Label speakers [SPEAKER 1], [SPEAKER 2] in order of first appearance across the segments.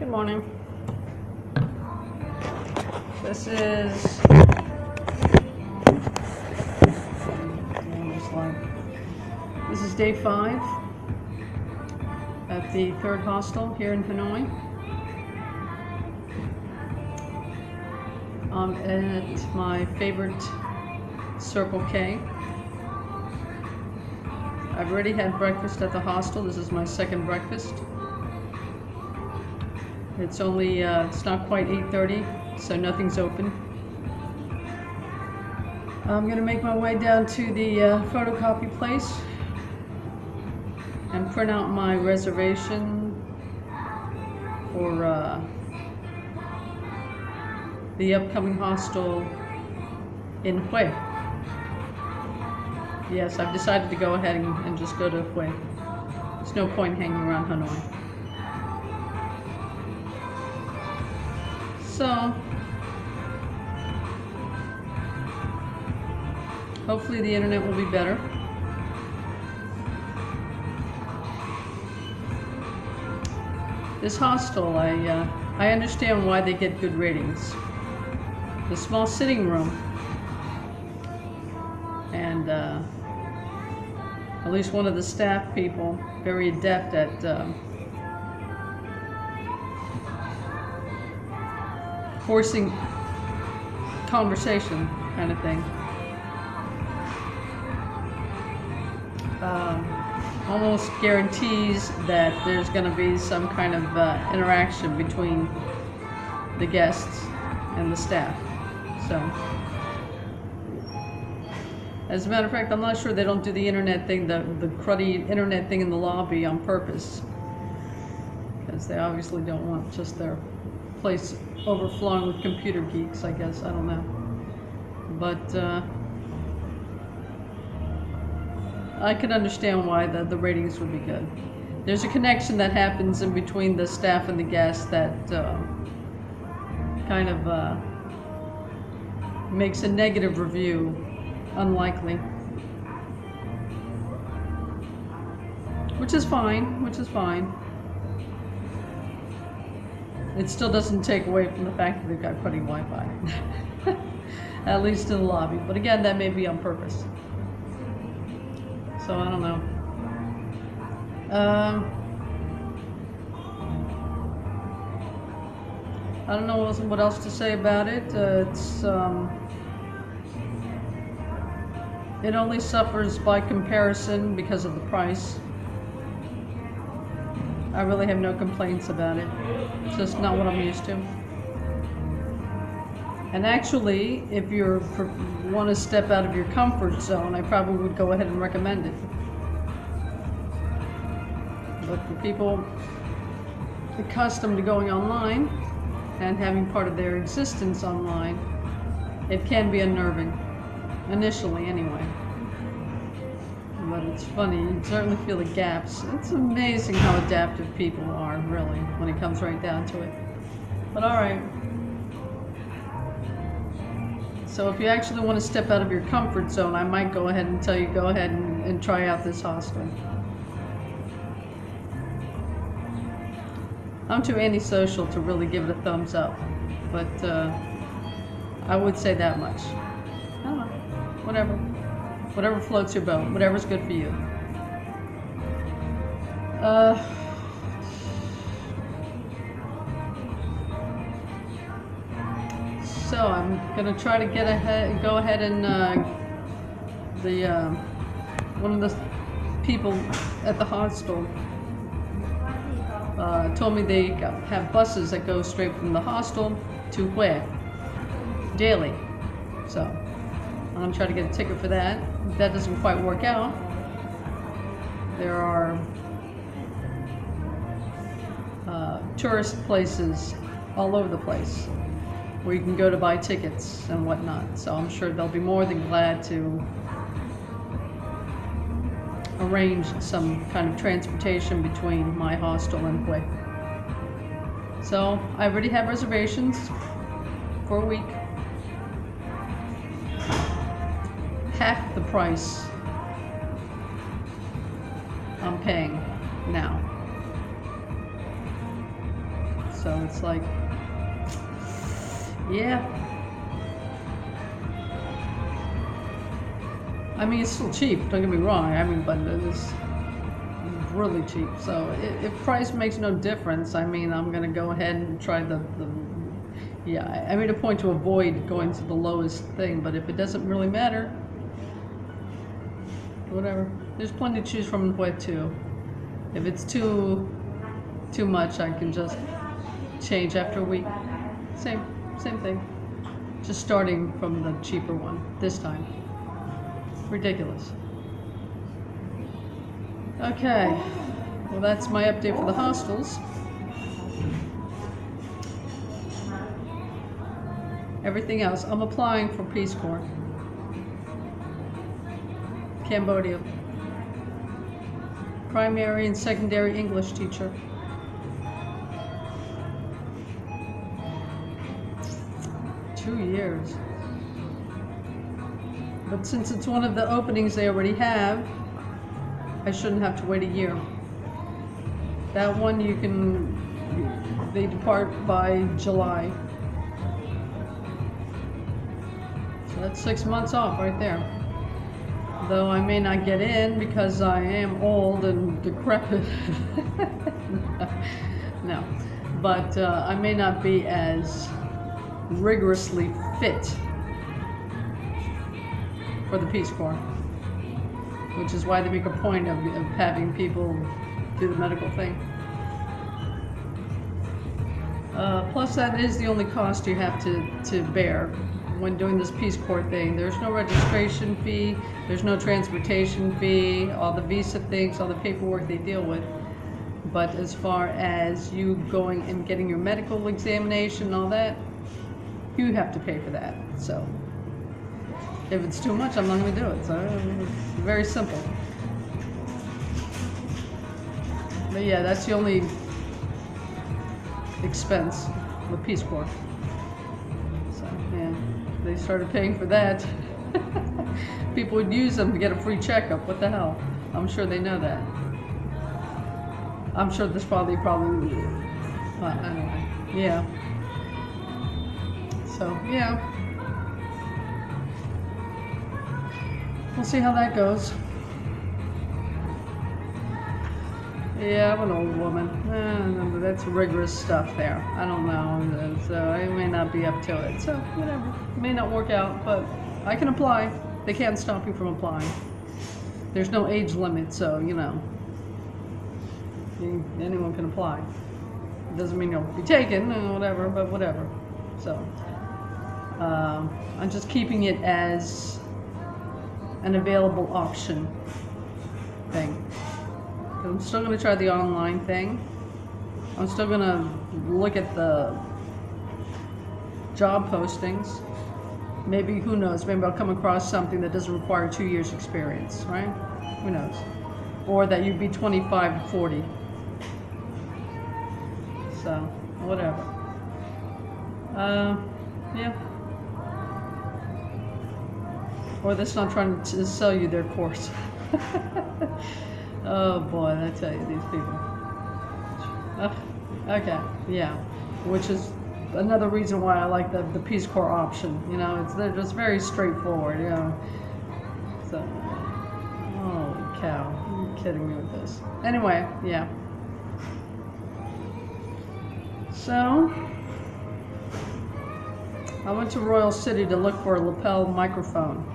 [SPEAKER 1] Good morning. This is day 5 at the 3rd hostel here in Hanoi. I'm at my favorite Circle K. I've already had breakfast at the hostel. This is my second breakfast. It's only, it's not quite 8:30, so nothing's open. I'm gonna make my way down to the photocopy place and print out my reservation for the upcoming hostel in Hue. Yes, I've decided to go ahead and just go to Hue. There's no point hanging around Hanoi. So, hopefully the internet will be better. This hostel, I understand why they get good ratings. The small sitting room, and at least one of the staff people, very adept at forcing conversation kind of thing. Almost guarantees that there's going to be some kind of interaction between the guests and the staff. So, as a matter of fact, I'm not sure they don't do the internet thing, the cruddy internet thing in the lobby on purpose, because they obviously don't want just their place overflowing with computer geeks, I guess. I don't know. But I can understand why the ratings would be good. There's a connection that happens in between the staff and the guests that kind of makes a negative review unlikely. Which is fine. It still doesn't take away from the fact that they've got cruddy Wi-Fi. At least in the lobby. But again, that may be on purpose. So I don't know. I don't know what else to say about it. It only suffers by comparison because of the price. I really have no complaints about it. It's just not what I'm used to. And actually, if you want to step out of your comfort zone, I probably would go ahead and recommend it. But for people accustomed to going online and having part of their existence online, it can be unnerving, initially anyway. But it's funny, you certainly feel the gaps. It's amazing how adaptive people are, really, when it comes right down to it. But alright. So if you actually want to step out of your comfort zone, I might go ahead and tell you, go ahead and try out this hostel. I'm too antisocial to really give it a thumbs up, but I would say that much. I don't know, whatever floats your boat, whatever's good for you. So I'm gonna try to go ahead and one of the people at the hostel told me they have buses that go straight from the hostel to Hue daily. So I'm gonna try to get a ticket for that. If that doesn't quite work out, there are tourist places all over the place where you can go to buy tickets and whatnot. So I'm sure they'll be more than glad to arrange some kind of transportation between my hostel and Hue. So I already have reservations for a week. Half the price I'm paying now. So So it's like, yeah. I mean, it's still cheap, don't get me wrong. I mean, but it's really cheap. So if price makes no difference, I mean, I'm going to go ahead and try yeah, I made a point to avoid going to the lowest thing, but if it doesn't really matter, whatever. There's plenty to choose from with too. If it's too much, I can just change after a week. Same thing. Just starting from the cheaper one this time. Ridiculous. Okay, well that's my update for the hostels. Everything else, I'm applying for Peace Corps. Cambodia. Primary and secondary English teacher. Two years. But since it's one of the openings they already have, I shouldn't have to wait a year. That one they depart by July. So that's 6 months off right there. Though I may not get in because I am old and decrepit. No. But I may not be as rigorously fit for the Peace Corps, which is why they make a point of having people do the medical thing. Plus, that is the only cost you have to bear when doing this Peace Corps thing. There's no registration fee, there's no transportation fee, all the visa things, all the paperwork they deal with. But as far as you going and getting your medical examination and all that, you have to pay for that. So if it's too much, I'm not going to do it. So it's very simple. But yeah, that's the only expense, the Peace Corps. So yeah, they started paying for that. People would use them to get a free checkup. What the hell? I'm sure they know that. I'm sure there's probably, anyway, yeah. So, yeah. We'll see how that goes. Yeah, I'm an old woman. That's rigorous stuff there. I don't know. So I may not be up to it. So, whatever. It may not work out, but I can apply. They can't stop you from applying. There's no age limit, so, you know. Anyone can apply. It doesn't mean you'll be taken or whatever, but whatever. So I'm just keeping it as an available option thing. I'm still going to try the online thing. I'm still going to look at the job postings. Maybe, who knows, maybe I'll come across something that doesn't require 2 years experience, right? Who knows? Or that you'd be 25 or 40. So, whatever. Yeah. Or that's not trying to sell you their course. Oh boy, I tell you, these people. Okay, yeah. Which is another reason why I like the Peace Corps option. You know, they're just very straightforward, you know. So, holy cow. Are you kidding me with this? Anyway, yeah. So, I went to Royal City to look for a lapel microphone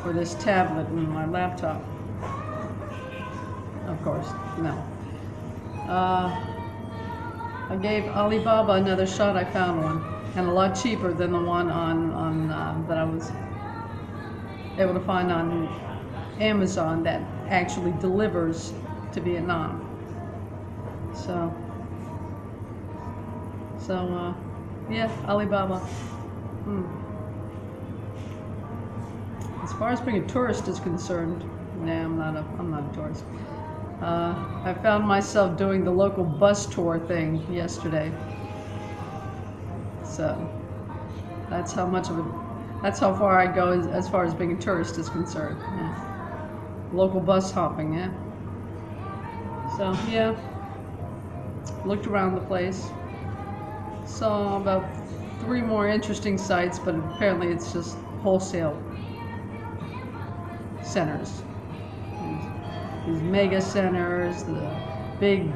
[SPEAKER 1] for this tablet and my laptop. Of course, no. I gave Alibaba another shot. I found one, and a lot cheaper than the one that I was able to find on Amazon that actually delivers to Vietnam. So yeah, Alibaba. As far as being a tourist is concerned, nah, I'm not a tourist. I found myself doing the local bus tour thing yesterday. So that's how far I go as far as being a tourist is concerned. Yeah. Local bus hopping, yeah. So yeah. looked around the place, saw about 3 more interesting sites, but apparently it's just wholesale centers. These mega centers, the big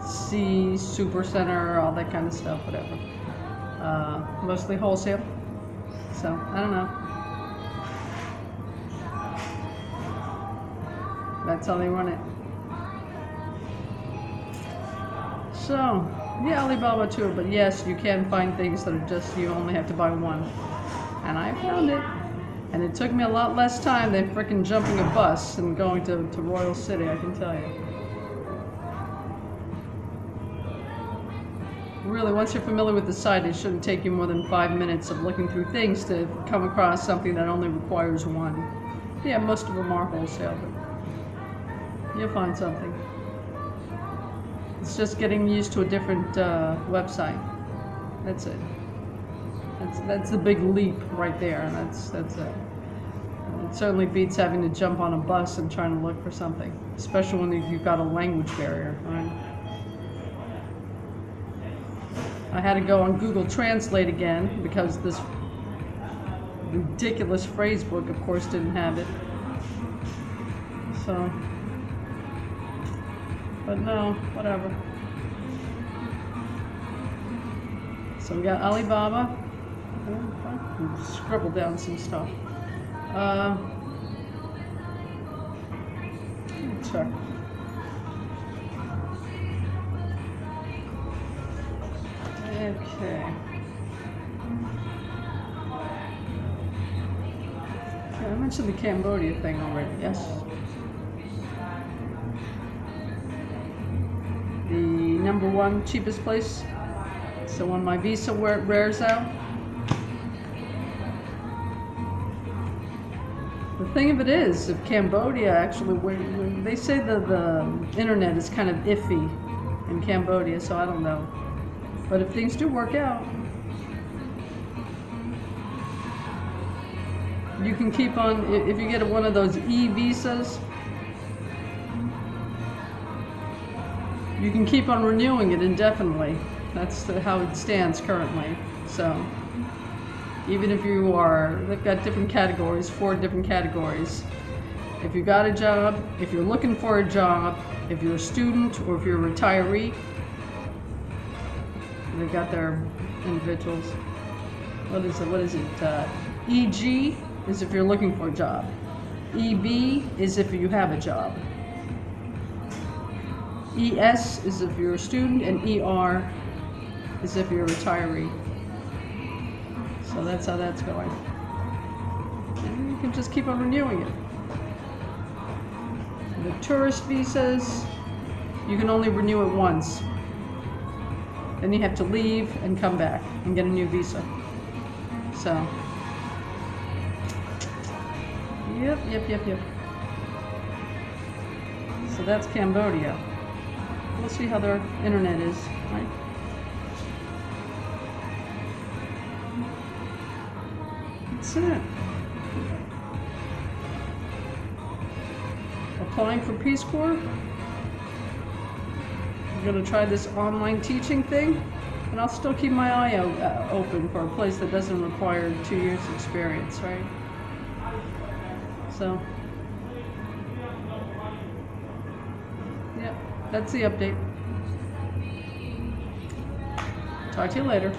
[SPEAKER 1] C super center, all that kind of stuff, whatever. Mostly wholesale. So, I don't know. That's how they run it. So, yeah, Alibaba too, but yes, you can find things that are just, you only have to buy one. And I found it. And it took me a lot less time than frickin' jumping a bus and going to Royal City, I can tell you. Really, once you're familiar with the site, it shouldn't take you more than 5 minutes of looking through things to come across something that only requires one. Yeah, most of them are wholesale, but you'll find something. It's just getting used to a different website. That's it. That's the big leap right there, and that's it. It certainly beats having to jump on a bus and trying to look for something, especially when you've got a language barrier, right? I had to go on Google Translate again because this ridiculous phrase book, of course, didn't have it. So, but no, whatever. So we got Alibaba. Scribble down some stuff. Check. Okay. I mentioned the Cambodia thing already, yes. The #1 cheapest place. So when my visa wears out, the thing of it is, if Cambodia actually, they say that the internet is kind of iffy in Cambodia, so I don't know. But if things do work out, you can keep on, if you get one of those e-visas, you can keep on renewing it indefinitely. That's how it stands currently. So, even if you are, they've got different categories, 4 different categories. If you got a job, if you're looking for a job, if you're a student, or if you're a retiree, they've got their individuals. What is it? EG is if you're looking for a job. EB is if you have a job. ES is if you're a student, and ER is if you're a retiree. So that's how that's going. And you can just keep on renewing it. The tourist visas, you can only renew it once. Then you have to leave and come back and get a new visa. So, yep. So that's Cambodia. We'll see how their internet is, right? That's it. Applying for Peace Corps. I'm going to try this online teaching thing, and I'll still keep my eye out, open for a place that doesn't require 2 years experience, right? So, yeah, that's the update. Talk to you later.